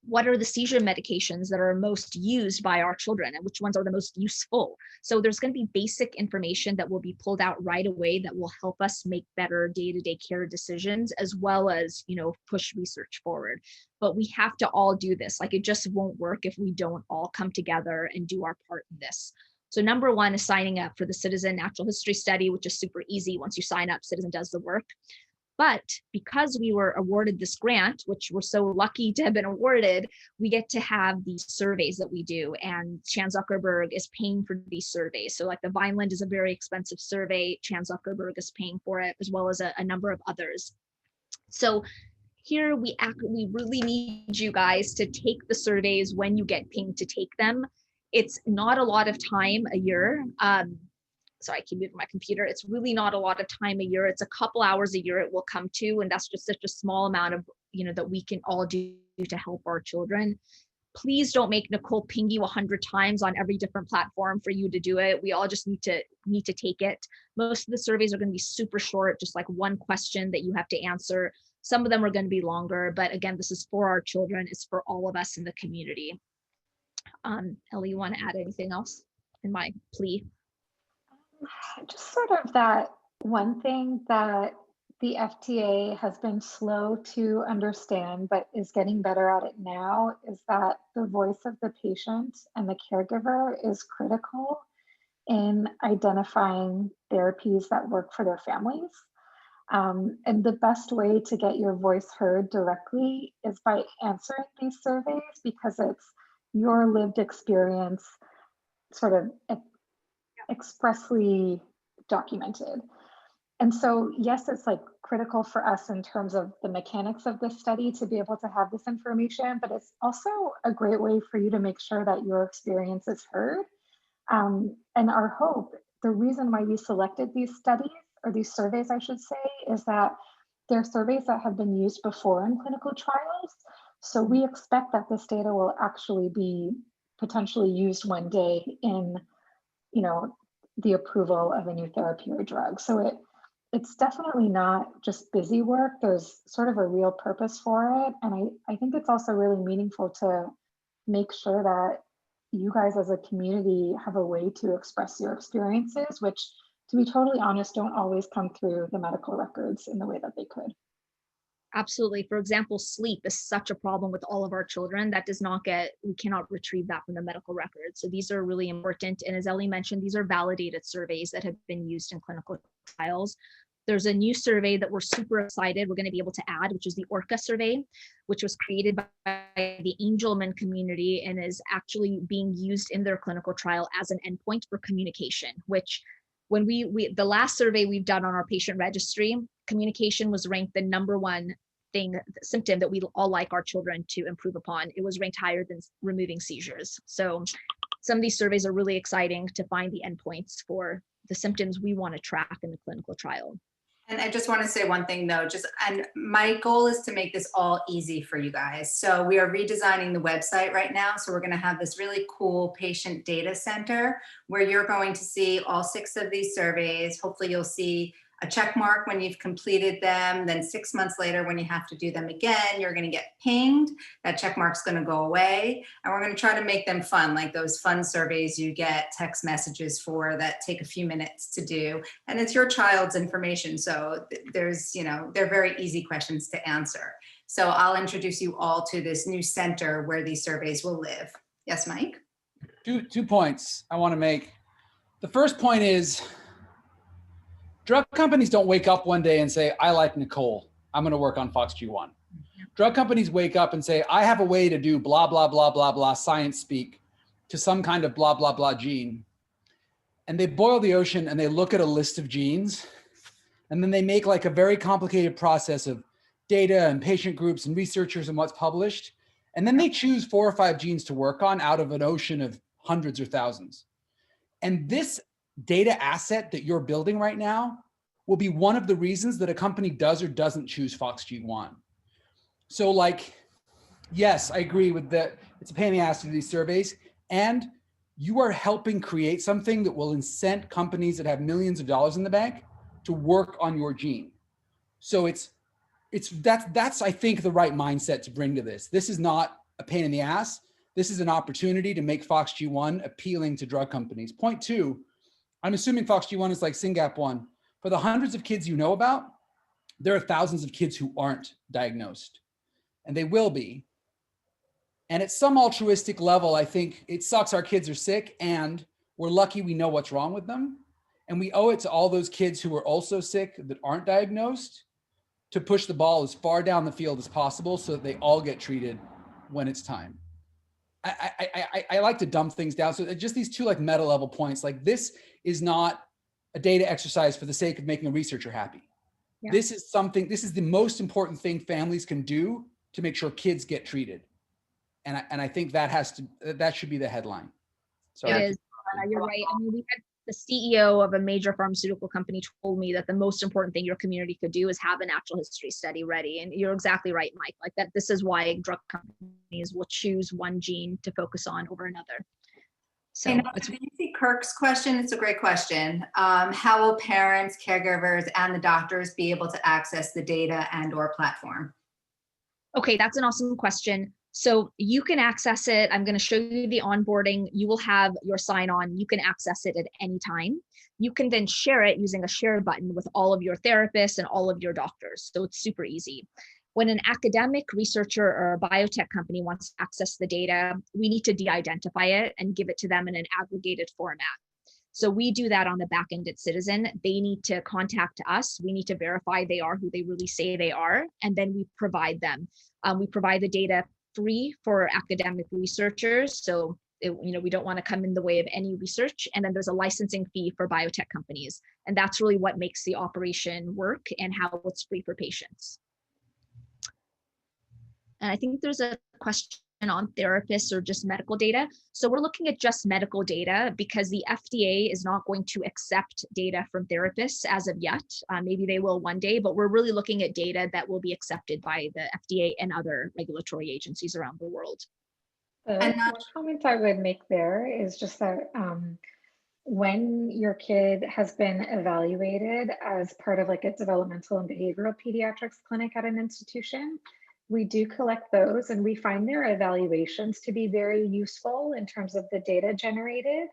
Speaker 2: what are the seizure medications that are most used by our children and which ones are the most useful? So there's going to be basic information that will be pulled out right away that will help us make better day-to-day care decisions, as well as, push research forward. But we have to all do this. Like, it just won't work if we don't all come together and do our part in this. So number one is signing up for the Citizen Natural History Study, which is super easy. Once you sign up, Citizen does the work. But because we were awarded this grant, which we're so lucky to have been awarded, we get to have these surveys that we do. And Chan Zuckerberg is paying for these surveys. So like the Vineland is a very expensive survey. Chan Zuckerberg is paying for it, as well as a number of others. So here we really need you guys to take the surveys when you get pinged to take them. It's not a lot of time a year. Sorry, I keep moving my computer. It's really not a lot of time a year. It's a couple hours a year it will come to, and that's just such a small amount of, that we can all do to help our children. Please don't make Nicole ping you 100 times on every different platform for you to do it. We all just need to take it. Most of the surveys are going to be super short, just like one question that you have to answer. Some of them are going to be longer, but again, this is for our children. It's for all of us in the community. Ellie, you want to add anything else in my plea?
Speaker 3: Just sort of that one thing that the FTA has been slow to understand, but is getting better at it now, is that the voice of the patient and the caregiver is critical in identifying therapies that work for their families. And the best way to get your voice heard directly is by answering these surveys, because it's your lived experience sort of expressly documented. And so, yes, it's like critical for us in terms of the mechanics of this study to be able to have this information, but it's also a great way for you to make sure that your experience is heard. And our hope, the reason why we selected these studies, or these surveys, I should say, is that they're surveys that have been used before in clinical trials. So we expect that this data will actually be potentially used one day in, the approval of a new therapy or drug. So it's definitely not just busy work. There's sort of a real purpose for it. And I think it's also really meaningful to make sure that you guys as a community have a way to express your experiences, which, to be totally honest, don't always come through the medical records in the way that they could.
Speaker 2: Absolutely. For example, sleep is such a problem with all of our children that we cannot retrieve that from the medical records. So these are really important. And as Ellie mentioned, these are validated surveys that have been used in clinical trials. There's a new survey that we're super excited we're going to be able to add, which is the ORCA survey, which was created by the Angelman community and is actually being used in their clinical trial as an endpoint for communication, which when the last survey we've done on our patient registry, communication was ranked the #1 symptom that we all like our children to improve upon. It was ranked higher than removing seizures. So some of these surveys are really exciting to find the endpoints for the symptoms we want to track in the clinical trial.
Speaker 1: And I just want to say one thing though, and my goal is to make this all easy for you guys. So we are redesigning the website right now. So we're going to have this really cool patient data center where you're going to see all 6 of these surveys. Hopefully you'll see a check mark when you've completed them. Then 6 months later, when you have to do them again, you're going to get pinged. That check mark's going to go away. And we're going to try to make them fun, like those fun surveys you get text messages for that take a few minutes to do. And it's your child's information. So there's, they're very easy questions to answer. So I'll introduce you all to this new center where these surveys will live. Yes, Mike?
Speaker 4: Two points I want to make. The first point is, drug companies don't wake up one day and say, I like Nicole, I'm going to work on FOXG1. Drug companies wake up and say, I have a way to do blah, blah, blah, blah, blah, science speak to some kind of blah, blah, blah gene. And they boil the ocean and they look at a list of genes. And then they make like a very complicated process of data and patient groups and researchers and what's published. And then they choose 4 or 5 genes to work on out of an ocean of hundreds or thousands. And this data asset that you're building right now will be one of the reasons that a company does or doesn't choose FOXG1. So like, yes, I agree with that. It's a pain in the ass to do these surveys. And you are helping create something that will incent companies that have millions of dollars in the bank to work on your gene. So that's I think the right mindset to bring to this. This is not a pain in the ass. This is an opportunity to make FOXG1 appealing to drug companies. Point 2, I'm assuming FOXG1 is like SYNGAP1. For the hundreds of kids you know about, there are thousands of kids who aren't diagnosed, and they will be. And at some altruistic level, I think it sucks our kids are sick, and we're lucky we know what's wrong with them. And we owe it to all those kids who are also sick that aren't diagnosed to push the ball as far down the field as possible so that they all get treated when it's time. I like to dump things down. So just these two like meta level points, like this is not a data exercise for the sake of making a researcher happy.
Speaker 2: Yeah.
Speaker 4: This is the most important thing families can do to make sure kids get treated. And I think that should be the headline. So
Speaker 2: It is. You're right. I mean, we had the CEO of a major pharmaceutical company told me that the most important thing your community could do is have a natural history study ready. And you're exactly right, Mike. Like that, this is why drug companies will choose one gene to focus on over another. So
Speaker 1: did you see Kirk's question? It's a great question. How will parents, caregivers, and the doctors be able to access the data and/or platform?
Speaker 2: Okay, that's an awesome question. So you can access it. I'm going to show you the onboarding. You will have your sign on. You can access it at any time. You can then share it using a share button with all of your therapists and all of your doctors. So it's super easy. When an academic researcher or a biotech company wants to access the data, we need to de-identify it and give it to them in an aggregated format. So we do that on the back end at Citizen. They need to contact us. We need to verify they are who they really say they are. And then we provide them. We provide the data free for academic researchers. So, we don't want to come in the way of any research. And then there's a licensing fee for biotech companies. And that's really what makes the operation work and how it's free for patients. And I think there's a question on therapists or just medical data. So we're looking at just medical data because the FDA is not going to accept data from therapists as of yet. Maybe they will one day, but we're really looking at data that will be accepted by the FDA and other regulatory agencies around the world.
Speaker 3: The one comment I would make there is just that when your kid has been evaluated as part of like a developmental and behavioral pediatrics clinic at an institution, we do collect those and we find their evaluations to be very useful in terms of the data generated.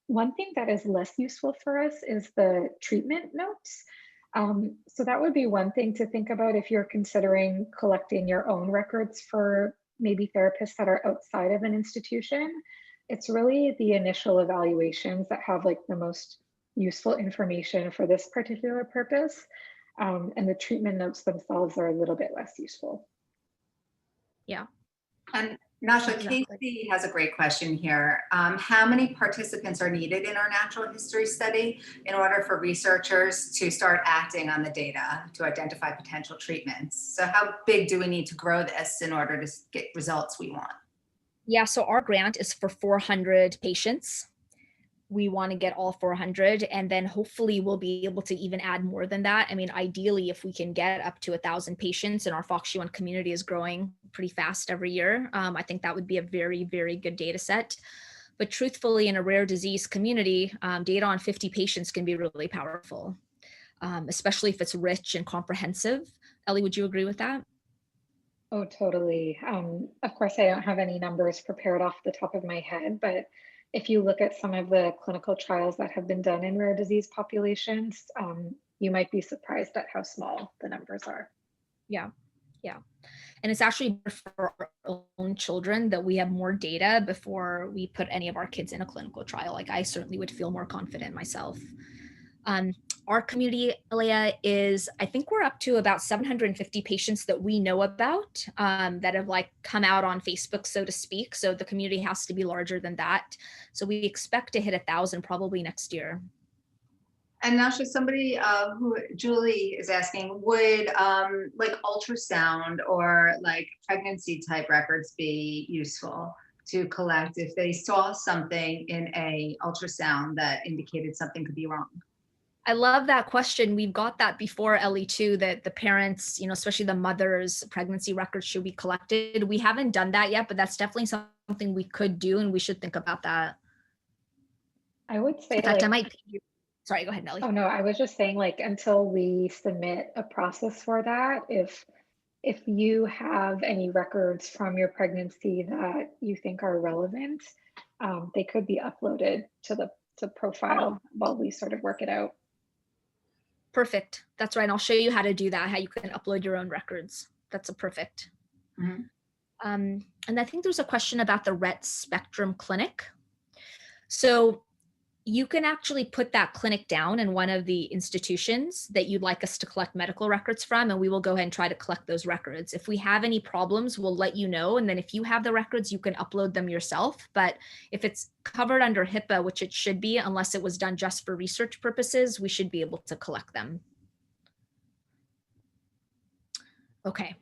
Speaker 3: One thing that is less useful for us is the treatment notes. So that would be one thing to think about if you're considering collecting your own records for maybe therapists that are outside of an institution. It's really the initial evaluations that have like the most useful information for this particular purpose. And the treatment notes themselves are a little bit less useful.
Speaker 2: Yeah.
Speaker 1: And Nasha,
Speaker 2: Exactly.
Speaker 1: Casey has a great question here. How many participants are needed in our natural history study in order for researchers to start acting on the data to identify potential treatments? So how big do we need to grow this in order to get results we want?
Speaker 2: Yeah, so our grant is for 400 patients. We want to get all 400, and then hopefully we'll be able to even add more than that. I mean, ideally, if we can get up to 1,000 patients, and our FOXG1 community is growing pretty fast every year, I think that would be a very, very good data set. But truthfully, in a rare disease community, data on 50 patients can be really powerful, especially if it's rich and comprehensive. Ellie, would you agree with that?
Speaker 3: Oh, totally. Of course, I don't have any numbers prepared off the top of my head, but if you look at some of the clinical trials that have been done in rare disease populations, you might be surprised at how small the numbers are.
Speaker 2: Yeah, yeah. And it's actually for our own children that we have more data before we put any of our kids in a clinical trial. Like I certainly would feel more confident myself. Our community, Elia, is, I think we're up to about 750 patients that we know about that have like come out on Facebook, so to speak. So the community has to be larger than that. So we expect to hit 1,000 probably next year.
Speaker 1: And Nasha, somebody who Julie is asking, would like ultrasound or like pregnancy type records be useful to collect if they saw something in a ultrasound that indicated something could be wrong?
Speaker 2: I love that question. We've got that before, Ellie, too, that the parents, especially the mother's pregnancy records should be collected. We haven't done that yet, but that's definitely something we could do, and we should think about that.
Speaker 3: I would say,
Speaker 2: in fact,
Speaker 3: like,
Speaker 2: I might. Sorry, go ahead, Nellie.
Speaker 3: Oh no, I was just saying, like, until we submit a process for that, if you have any records from your pregnancy that you think are relevant, they could be uploaded to the profile while we sort of work it out.
Speaker 2: Perfect. That's right. I'll show you how to do that, how you can upload your own records. That's a perfect.
Speaker 1: Mm-hmm.
Speaker 2: And I think there's a question about the Rett Spectrum Clinic. So You can actually put that clinic down in one of the institutions that you'd like us to collect medical records from, and we will go ahead and try to collect those records. If we have any problems, we'll let you know. And then if you have the records, you can upload them yourself. But if it's covered under HIPAA, which it should be, unless it was done just for research purposes, we should be able to collect them. Okay.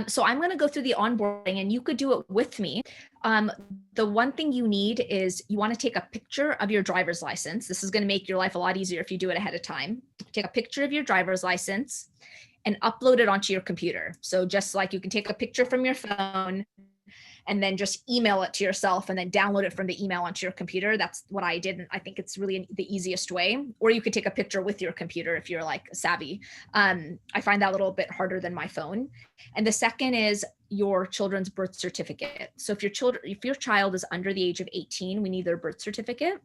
Speaker 2: So I'm going to go through the onboarding, and you could do it with me. The one thing you need is you want to take a picture of your driver's license. This is going to make your life a lot easier if you do it ahead of time. Take a picture of your driver's license and upload it onto your computer. So just like you can take a picture from your phone and then just email it to yourself and then download it from the email onto your computer. That's what I did. And I think it's really the easiest way. Or you could take a picture with your computer if you're like savvy. I find that a little bit harder than my phone. And the second is your children's birth certificate. So if your child is under the age of 18, we need their birth certificate.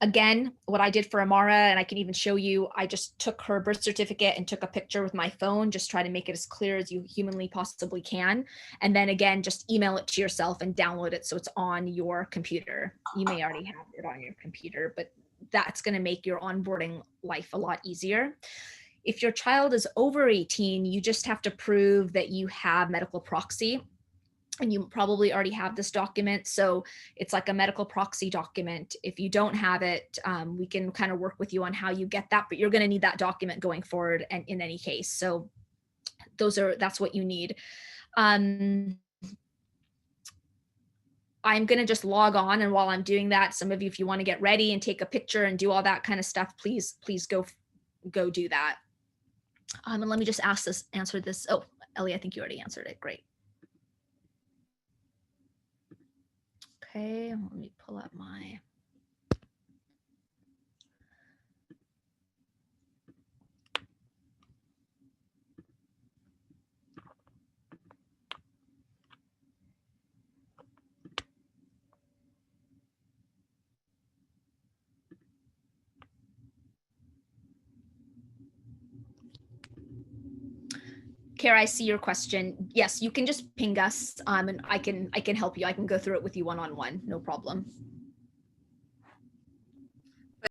Speaker 2: Again, what I did for Amara, and I can even show you, I just took her birth certificate and took a picture with my phone, just try to make it as clear as you humanly possibly can. And then again, just email it to yourself and download it so it's on your computer. You may already have it on your computer, but that's going to make your onboarding life a lot easier. If your child is over 18, you just have to prove that you have medical proxy. And you probably already have this document. So it's like a medical proxy document. If you don't have it, we can kind of work with you on how you get that, but you're going to need that document going forward and in any case. So that's what you need. I'm going to just log on. And while I'm doing that, some of you, if you want to get ready and take a picture and do all that kind of stuff, please go do that. And let me just answer this. Oh, Ellie, I think you already answered it. Great. Okay, let me pull up my. Kara, I see your question. Yes, you can just ping us and I can help you. I can go through it with you one-on-one, no problem.